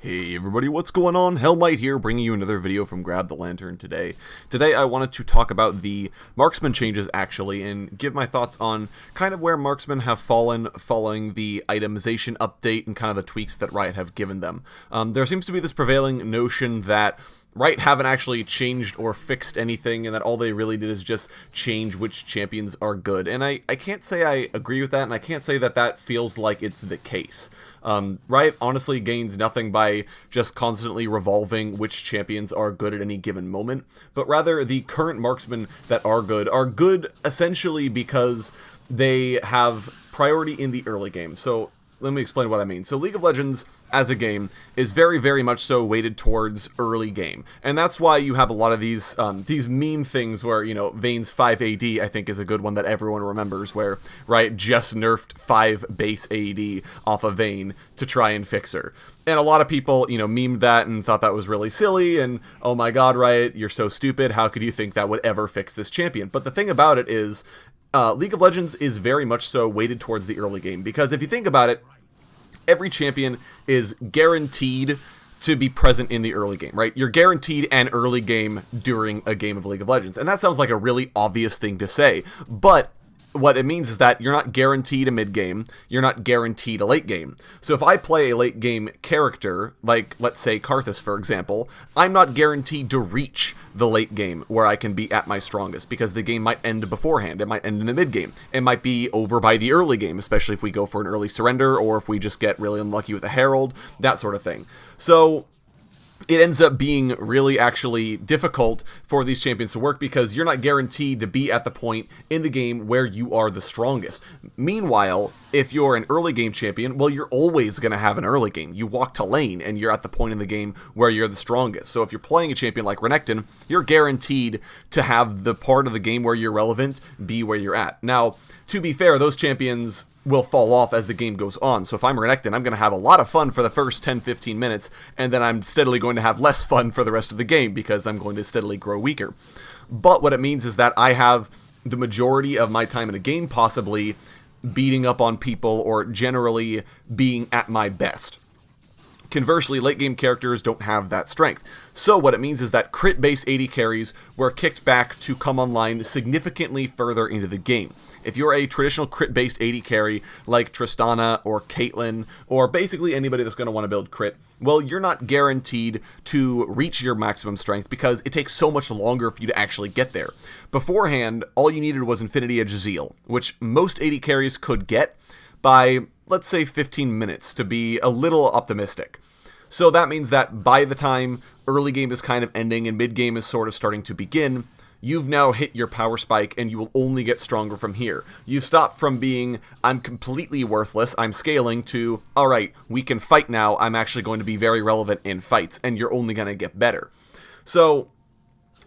Hey everybody, what's going on? Hellmite here, bringing you another video from Grab the Lantern today. Today I wanted to talk about the Marksman changes actually, and give my thoughts on kind of where Marksmen have fallen following the itemization update and kind of the tweaks that Riot have given them. There seems to be this prevailing notion that Riot haven't actually changed or fixed anything, and that all they really did is just change which champions are good. And I can't say I agree with that, and I can't say that that feels like it's the case. Riot honestly gains nothing by just constantly revolving which champions are good at any given moment, but rather the current marksmen that are good essentially because they have priority in the early game. So let me explain what I mean. So League of Legends as a game is very much so weighted towards early game, and that's why you have a lot of these meme things where, you know, Vayne's 5 AD I think is a good one that everyone remembers, where Riot just nerfed 5 base AD off of Vayne to try and fix her. And a lot of people, you know, memed that and thought that was really silly, and oh my god, Riot, you're so stupid, how could you think that would ever fix this champion? But the thing about it is, League of Legends is very much so weighted towards the early game, because if you think about it, every champion is guaranteed to be present in the early game, right? You're guaranteed an early game during a game of League of Legends, and that sounds like a really obvious thing to say, but what it means is that you're not guaranteed a mid game, you're not guaranteed a late game. So if I play a late game character, like let's say Karthus for example, I'm not guaranteed to reach the late game where I can be at my strongest, because the game might end beforehand, it might end in the mid game, it might be over by the early game, especially if we go for an early surrender, or if we just get really unlucky with a herald, that sort of thing. So it ends up being really actually difficult for these champions to work, because you're not guaranteed to be at the point in the game where you are the strongest. Meanwhile, if you're an early game champion, well, you're always going to have an early game. You walk to lane and you're at the point in the game where you're the strongest. So if you're playing a champion like Renekton, you're guaranteed to have the part of the game where you're relevant be where you're at. Now, to be fair, those champions will fall off as the game goes on. So if I'm Renekton, I'm going to have a lot of fun for the first 10-15 minutes, and then I'm steadily going to have less fun for the rest of the game, because I'm going to steadily grow weaker. But what it means is that I have the majority of my time in a game possibly beating up on people, or generally being at my best. Conversely, late game characters don't have that strength. So what it means is that crit-based AD carries were kicked back to come online significantly further into the game. If you're a traditional crit-based AD carry like Tristana or Caitlyn, or basically anybody that's going to want to build crit, well, you're not guaranteed to reach your maximum strength, because it takes so much longer for you to actually get there. Beforehand, all you needed was Infinity Edge Zeal, which most AD carries could get by, let's say, 15 minutes, to be a little optimistic. So that means that by the time early game is kind of ending and mid game is sort of starting to begin, you've now hit your power spike, and you will only get stronger from here. You've stopped from being, I'm completely worthless, I'm scaling, to, alright, we can fight now, I'm actually going to be very relevant in fights, and you're only going to get better. So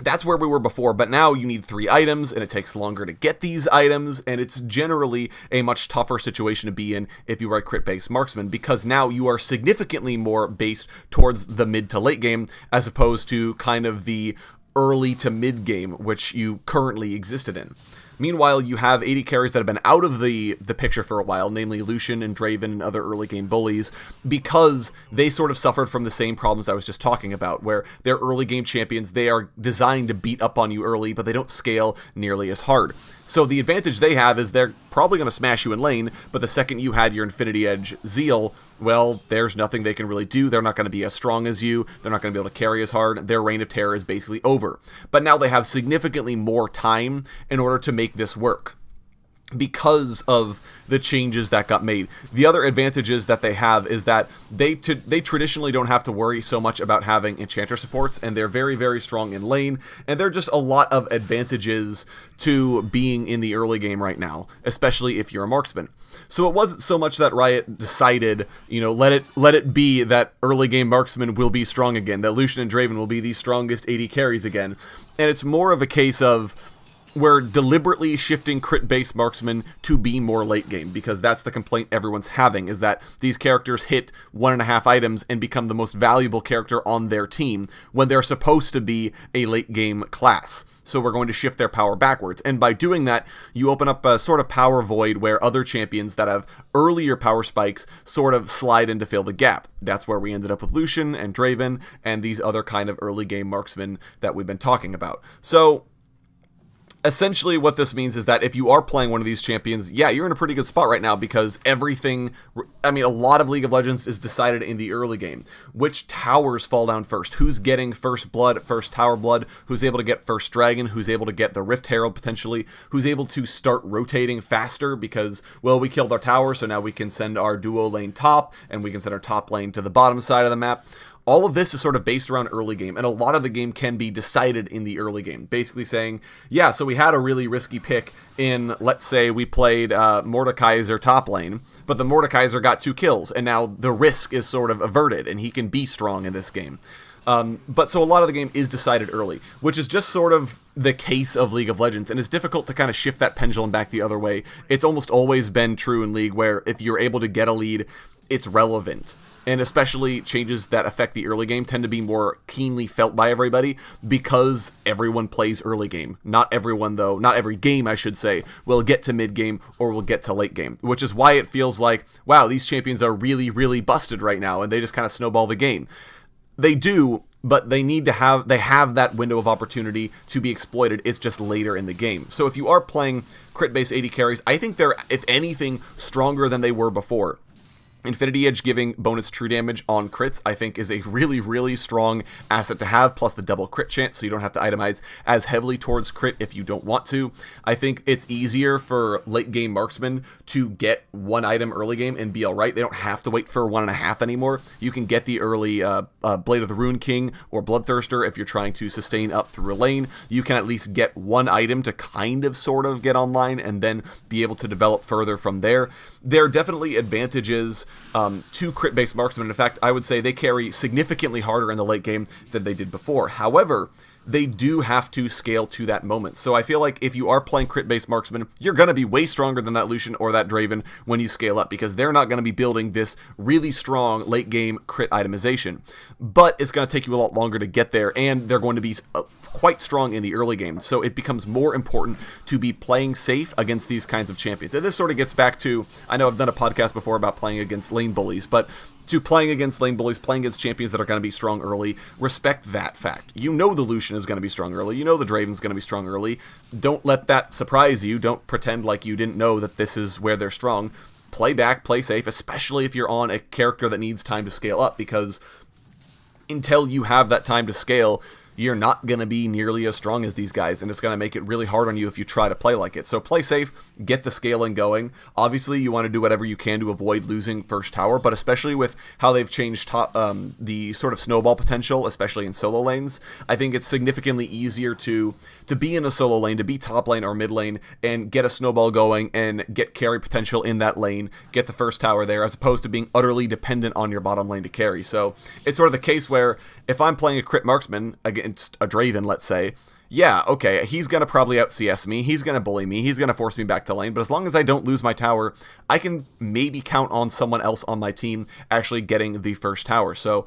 that's where we were before, but now you need 3 items, and it takes longer to get these items, and it's generally a much tougher situation to be in if you are a crit-based marksman, because now you are significantly more based towards the mid to late game, as opposed to kind of the early to mid game which you currently existed in. Meanwhile, you have AD carries that have been out of the picture for a while, namely Lucian and Draven and other early game bullies, because they sort of suffered from the same problems I was just talking about, where they're early game champions, they are designed to beat up on you early, but they don't scale nearly as hard. So the advantage they have is they're probably going to smash you in lane, but the second you had your Infinity Edge Zeal, well, there's nothing they can really do. They're not going to be as strong as you, they're not going to be able to carry as hard, their reign of terror is basically over. But now they have significantly more time in order to make this work, because of the changes that got made. The other advantages that they have is that they traditionally don't have to worry so much about having enchanter supports, and they're very strong in lane, and there are just a lot of advantages to being in the early game right now, especially if you're a marksman. So it wasn't so much that Riot decided, you know, let it be that early game marksman will be strong again, that Lucian and Draven will be the strongest AD carries again, and it's more of a case of we're deliberately shifting crit-based marksmen to be more late game, because that's the complaint everyone's having, is that these characters hit 1.5 items and become the most valuable character on their team when they're supposed to be a late game class. so we're going to shift their power backwards. And by doing that, you open up a sort of power void where other champions that have earlier power spikes sort of slide in to fill the gap. That's where we ended up with Lucian and Draven and these other kind of early game marksmen that we've been talking about. So essentially what this means is that if you are playing one of these champions, yeah, you're in a pretty good spot right now, because everything, I mean, a lot of League of Legends is decided in the early game. Which towers fall down first? Who's getting first blood, first tower blood? Who's able to get first dragon? Who's able to get the Rift Herald potentially? Who's able to start rotating faster because, well, we killed our tower, so now we can send our duo lane top, and we can send our top lane to the bottom side of the map. All of this is sort of based around early game, and a lot of the game can be decided in the early game. Basically saying, yeah, so we had a really risky pick in, let's say we played Mordekaiser top lane, but the Mordekaiser got 2 kills, and now the risk is sort of averted, and he can be strong in this game. But so a lot of the game is decided early, which is just sort of the case of League of Legends, and it's difficult to kind of shift that pendulum back the other way. It's almost always been true in League where if you're able to get a lead, it's relevant. And especially changes that affect the early game tend to be more keenly felt by everybody because everyone plays early game. Not everyone, though, not every game, I should say, will get to mid game or will get to late game, which is why it feels like, wow, these champions are really, really busted right now, and they just kind of snowball the game. They do, but they need to have, they have that window of opportunity to be exploited. It's just later in the game. So if you are playing crit-based AD carries, I think they're, if anything, stronger than they were before. Infinity Edge giving bonus true damage on crits, I think, is a really, really strong asset to have, plus the double crit chance, so you don't have to itemize as heavily towards crit if you don't want to. I think it's easier for late game marksmen to get 1 item early game and be alright. They don't have to wait for 1.5 anymore. You can get the early Blade of the Rune King or Bloodthirster if you're trying to sustain up through a lane. You can at least get 1 item to kind of sort of get online and then be able to develop further from there. There are definitely advantages to crit-based marksmen. In fact, I would say they carry significantly harder in the late game than they did before. However, they do have to scale to that moment. So I feel like if you are playing crit-based marksman, you're going to be way stronger than that Lucian or that Draven when you scale up, because they're not going to be building this really strong late game crit itemization. But it's going to take you a lot longer to get there, and they're going to be quite strong in the early game. So it becomes more important to be playing safe against these kinds of champions. And this sort of gets back to, I know I've done a podcast before about playing against lane bullies, but to playing against lane bullies, playing against champions that are going to be strong early, respect that fact. You know the Lucian is going to be strong early. You know the Draven's going to be strong early. Don't let that surprise you. Don't pretend like you didn't know that this is where they're strong. Play back, play safe, especially if you're on a character that needs time to scale up, because until you have that time to scale, you're not going to be nearly as strong as these guys, and it's going to make it really hard on you if you try to play like it. So play safe, get the scaling going. Obviously, you want to do whatever you can to avoid losing first tower, but especially with how they've changed the sort of snowball potential, especially in solo lanes, I think it's significantly easier to be in a solo lane, to be top lane or mid lane, and get a snowball going and get carry potential in that lane, get the first tower there, as opposed to being utterly dependent on your bottom lane to carry. So it's sort of the case where if I'm playing a crit marksman against a Draven, let's say, yeah, okay, he's going to probably out CS me, he's going to bully me, he's going to force me back to lane, but as long as I don't lose my tower, I can maybe count on someone else on my team actually getting the first tower. So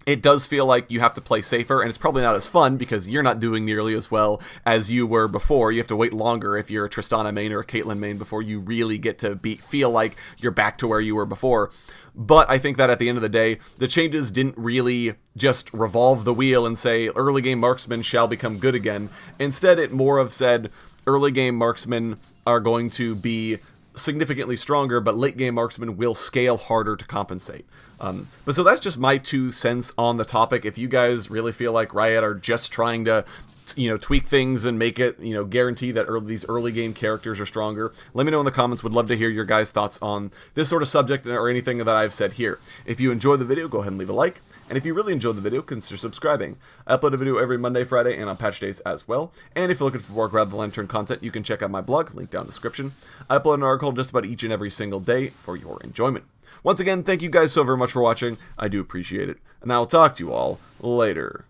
it does feel like you have to play safer, and it's probably not as fun because you're not doing nearly as well as you were before. You have to wait longer if you're a Tristana main or a Caitlyn main before you really get to feel like you're back to where you were before. But I think that at the end of the day, the changes didn't really just revolve the wheel and say early game marksmen shall become good again. Instead, it more of said early game marksmen are going to be significantly stronger, but late game marksmen will scale harder to compensate. But so that's just my 2 cents on the topic. If you guys really feel like Riot are just trying to, tweak things and make it, guarantee that these early game characters are stronger, let me know in the comments. Would love to hear your guys' thoughts on this sort of subject or anything that I've said here. If you enjoyed the video, go ahead and leave a like. And if you really enjoyed the video, consider subscribing. I upload a video every Monday, Friday, and on patch days as well. And if you're looking for more Grab the Lantern content, you can check out my blog, link down in the description. I upload an article just about each and every single day for your enjoyment. Once again, thank you guys so very much for watching. I do appreciate it. And I'll talk to you all later.